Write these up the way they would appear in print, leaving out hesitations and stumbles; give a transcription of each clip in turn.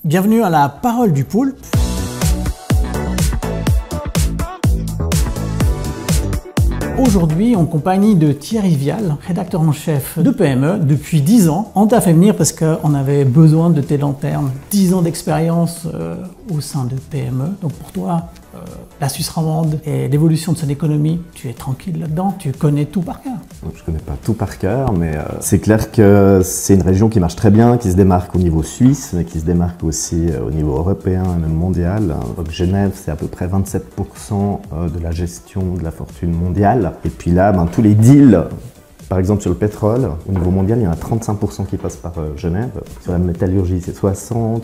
Bienvenue à la Parole du Poulpe. Aujourd'hui, en compagnie de Thierry Vial, rédacteur en chef de PME depuis 10 ans. On t'a fait venir parce qu'on avait besoin de tes lanternes. 10 ans d'expérience au sein de PME. Donc pour toi, la Suisse romande et l'évolution de son économie, tu es tranquille là-dedans, tu connais tout par cœur. Je ne connais pas tout par cœur, mais c'est clair que c'est une région qui marche très bien, qui se démarque au niveau suisse, mais qui se démarque aussi au niveau européen et même mondial. Donc Genève, c'est à peu près 27% de la gestion de la fortune mondiale. Et puis là, tous les deals, par exemple sur le pétrole, au niveau mondial, il y en a 35% qui passent par Genève. Sur la métallurgie, c'est 60%.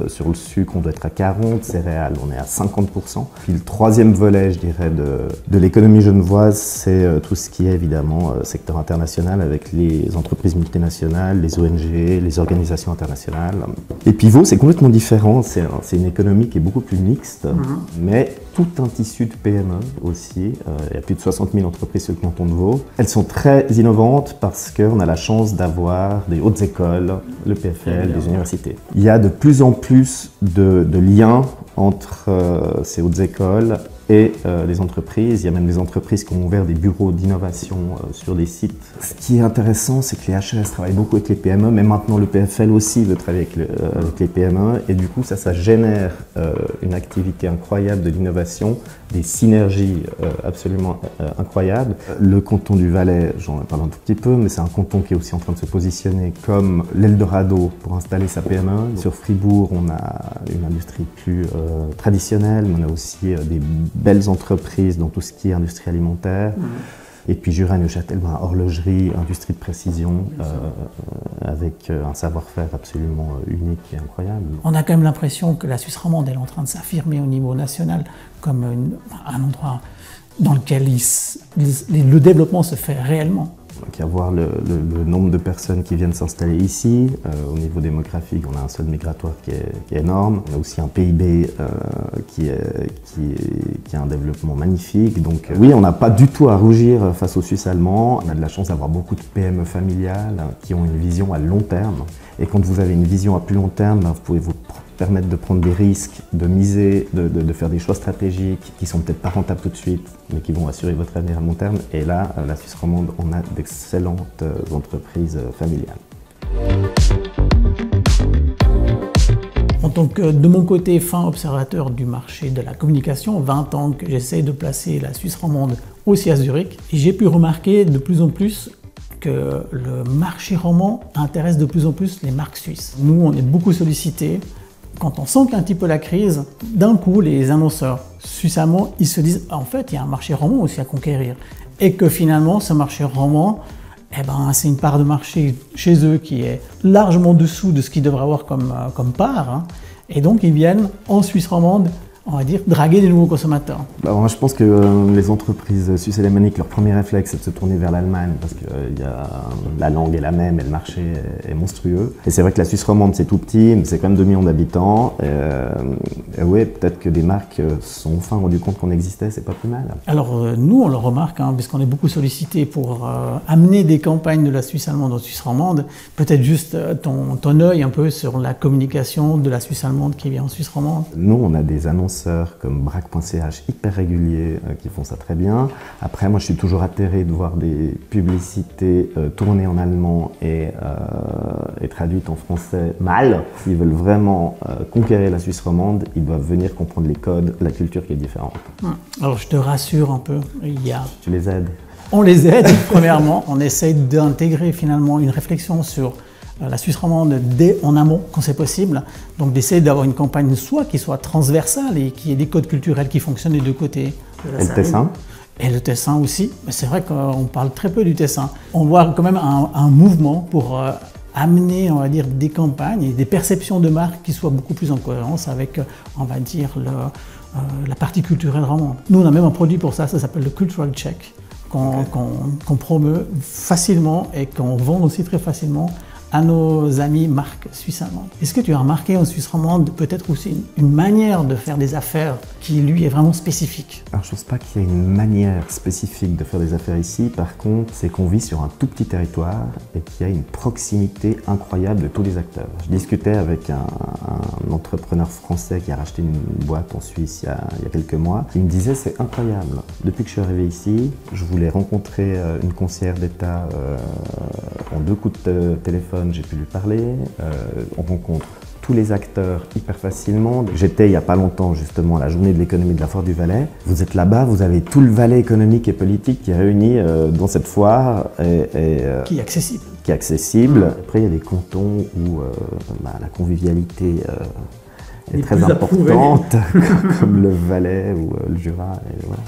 Sur le sucre, on doit être à 40%. Céréales, on est à 50%. Puis le troisième volet, je dirais, de l'économie genevoise, c'est tout ce qui est évidemment secteur international avec les entreprises multinationales, les ONG, les organisations internationales. Et Pivot, c'est complètement différent. C'est une économie qui est beaucoup plus mixte, mais tout un tissu de PME aussi. Il y a plus de 60 000 entreprises sur le canton de Vaud. Elles sont très innovantes parce qu'on a la chance d'avoir des hautes écoles, le PFL, des universités. Il y a de plus en plus de liens entre ces hautes écoles et les entreprises. Il y a même des entreprises qui ont ouvert des bureaux d'innovation sur des sites. Ce qui est intéressant, c'est que les HRS travaillent beaucoup avec les PME, mais maintenant le PFL aussi veut travailler avec les PME. Et du coup, ça génère une activité incroyable de l'innovation, des synergies absolument incroyables. Le canton du Valais, j'en parle un tout petit peu, mais c'est un canton qui est aussi en train de se positionner comme l'Eldorado pour installer sa PME. Sur Fribourg, on a une industrie plus traditionnelle, mais on a aussi des belles entreprises dans tout ce qui est industrie alimentaire. Et puis Jura et Neuchâtel, horlogerie, industrie de précision, avec un savoir-faire absolument unique et incroyable. On a quand même l'impression que la Suisse romande est en train de s'affirmer au niveau national comme un endroit dans lequel le développement se fait réellement. Donc, à voir le nombre de personnes qui viennent s'installer ici. Au niveau démographique, on a un solde migratoire qui est énorme. On a aussi un PIB qui a un développement magnifique. Donc oui, on n'a pas du tout à rougir face aux Suisses allemands. On a de la chance d'avoir beaucoup de PME familiales qui ont une vision à long terme. Et quand vous avez une vision à plus long terme, vous pouvez vous permettre de prendre des risques, de miser, de faire des choix stratégiques qui sont peut-être pas rentables tout de suite, mais qui vont assurer votre avenir à long terme. Et là, la Suisse romande, on a d'excellentes entreprises familiales. En tant que, de mon côté, fin observateur du marché de la communication, 20 ans que j'essaie de placer la Suisse romande aussi à Zurich, et j'ai pu remarquer de plus en plus que le marché roman intéresse de plus en plus les marques suisses. Nous, on est beaucoup sollicités. Quand on sent qu'il y a un petit peu la crise, d'un coup, les annonceurs suisses-allemands, ils se disent en fait, il y a un marché roman aussi à conquérir. Et que finalement, ce marché roman, c'est une part de marché chez eux qui est largement dessous de ce qu'ils devraient avoir comme part. Et donc, ils viennent en Suisse romande, on va dire, draguer des nouveaux consommateurs. Moi, je pense que les entreprises suisses et alémaniques, leur premier réflexe, c'est de se tourner vers l'Allemagne parce que la langue est la même et le marché est monstrueux. Et c'est vrai que la Suisse romande, c'est tout petit, mais c'est quand même 2 millions d'habitants. Et oui, peut-être que des marques se sont enfin rendu compte qu'on existait, c'est pas plus mal. Alors, nous, on le remarque, puisqu'on est beaucoup sollicité pour amener des campagnes de la Suisse allemande en Suisse romande. Peut-être juste ton œil un peu sur la communication de la Suisse allemande qui vient en Suisse romande. Nous, on a des annonceurs comme Brack.ch hyper réguliers qui font ça très bien. Après, moi, je suis toujours atterré de voir des publicités tournées en allemand et traduites en français mal. S'ils veulent vraiment conquérir la Suisse romande, ils doivent venir comprendre les codes, la culture qui est différente. Alors, je te rassure un peu, Tu les aides? On les aide, premièrement. On essaye d'intégrer finalement une réflexion sur la Suisse romande dès en amont, quand c'est possible. Donc d'essayer d'avoir une campagne qui soit transversale et qui ait des codes culturels qui fonctionnent des deux côtés. Et le Tessin? Et le Tessin aussi. Mais c'est vrai qu'on parle très peu du Tessin. On voit quand même un mouvement pour amener, on va dire, des campagnes et des perceptions de marque qui soient beaucoup plus en cohérence avec, on va dire, la partie culturelle romande. Nous, on a même un produit pour ça s'appelle le Cultural Check, qu'on promeut facilement et qu'on vend aussi très facilement à nos amis marques suisses allemandes. Est-ce que tu as remarqué en Suisse romande peut-être aussi une manière de faire des affaires qui lui est vraiment spécifique? Alors je pense pas qu'il y ait une manière spécifique de faire des affaires ici. Par contre, c'est qu'on vit sur un tout petit territoire et qu'il y a une proximité incroyable de tous les acteurs. Je discutais avec un entrepreneur français qui a racheté une boîte en Suisse il y a quelques mois. Il me disait c'est incroyable. Depuis que je suis arrivé ici, je voulais rencontrer une conseillère d'État en 2 coups de téléphone, j'ai pu lui parler. On rencontre tous les acteurs hyper facilement. J'étais il n'y a pas longtemps justement à la journée de l'économie de la Foire du Valais. Vous êtes là-bas, vous avez tout le Valais économique et politique qui est réuni dans cette foire. Qui est accessible. Qui est accessible. Après il y a des cantons où la convivialité est très importante, comme le Valais ou le Jura. Et voilà.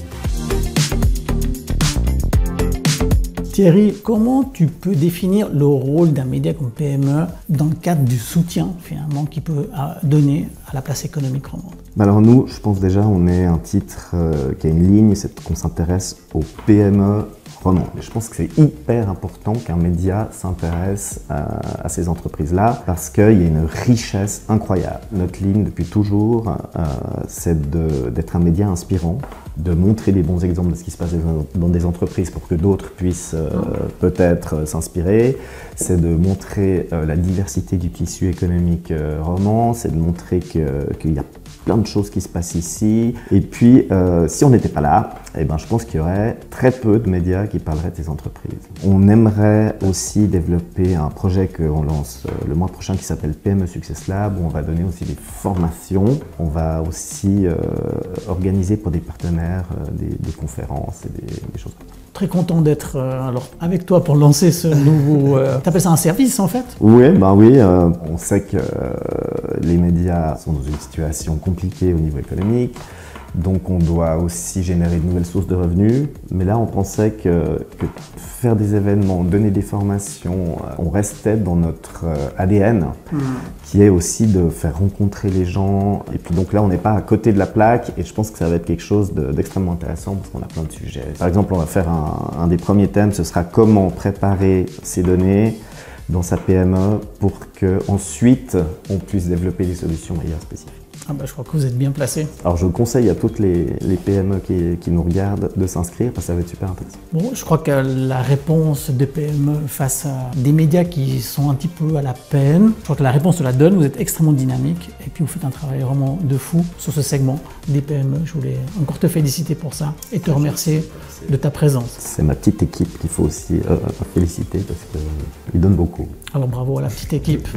Thierry, comment tu peux définir le rôle d'un média comme PME dans le cadre du soutien finalement qu'il peut donner à la place économique romande? Alors nous, je pense déjà on est un titre qui a une ligne, c'est qu'on s'intéresse aux PME romandes. Je pense que c'est hyper important qu'un média s'intéresse à ces entreprises-là parce qu'il y a une richesse incroyable. Notre ligne depuis toujours, c'est d'être un média inspirant, de montrer des bons exemples de ce qui se passe dans des entreprises pour que d'autres puissent peut-être s'inspirer. C'est de montrer la diversité du tissu économique roman, c'est de montrer qu'il y a plein de choses qui se passent ici. Et puis, si on n'était pas là, eh ben, je pense qu'il y aurait très peu de médias qui parleraient de ces entreprises. On aimerait aussi développer un projet qu'on lance le mois prochain qui s'appelle PME Success Lab, où on va donner aussi des formations. On va aussi organiser pour des partenaires des conférences et des choses comme ça. Très content d'être avec toi pour lancer ce nouveau... T'appelles ça un service en fait? Oui, on sait que les médias sont dans une situation compliquée au niveau économique, donc on doit aussi générer de nouvelles sources de revenus. Mais là, on pensait que faire des événements, donner des formations, on restait dans notre ADN, qui est aussi de faire rencontrer les gens. Et puis donc là, on n'est pas à côté de la plaque et je pense que ça va être quelque chose d'extrêmement intéressant parce qu'on a plein de sujets. Par exemple, on va faire un des premiers thèmes, ce sera comment préparer ces données dans sa PME pour qu'ensuite on puisse développer des solutions meilleures spécifiques. Je crois que vous êtes bien placé. Alors je conseille à toutes les PME qui nous regardent de s'inscrire parce que ça va être super intéressant. Bon, je crois que la réponse des PME face à des médias qui sont un petit peu à la peine, je crois que la réponse se la donne, vous êtes extrêmement dynamique et puis vous faites un travail vraiment de fou sur ce segment des PME. Je voulais encore te féliciter pour ça et te remercier de ta présence. C'est ma petite équipe qu'il faut aussi féliciter parce qu'ils donnent beaucoup. Alors bravo à la petite équipe.